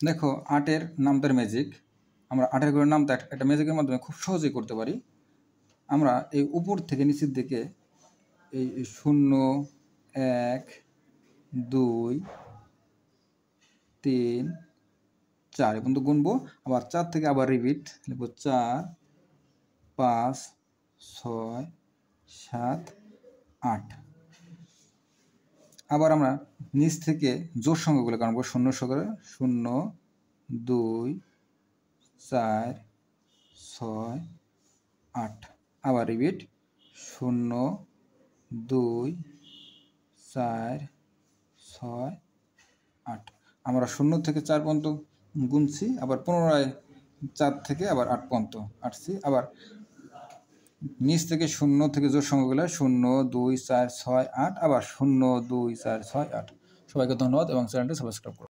দেখো 8-এর নামতার ম্যাজিক, আমরা 8-এর ঘরের নামতা একটা ম্যাজিকের মাধ্যমে খুব সহজেই করতে পারি। আমরা এই উপর থেকে নিচের দিকে এই 0, 1, 2, 3, 4 এ পর্যন্ত গুনবো, আবার 4 থেকে আবার রিপিট লিখবো 4, 5, 6, 7, 8। আবার আমরা নিচ থেকে জোড় সংখ্যাগুলো কাটবো 0 সহকারে 0, 2, 4, 6, 8। আবার রিপিট 0, 2, 4, 6, 8। আমরা 0 থেকে 4 পর্যন্ত গুনছি, আবার পুনরায় 4 থেকে আবার 8 পর্যন্ত আসছি। আবার নিচ থেকে 0 থেকে জোড় সংখ্যাগুলো 0, 2, 4, 6, 8, আবার 0, 2, 4, 6, 8। সবাইকে ধন্যবাদ এবং চ্যানেলটি সাবস্ক্রাইব করুন।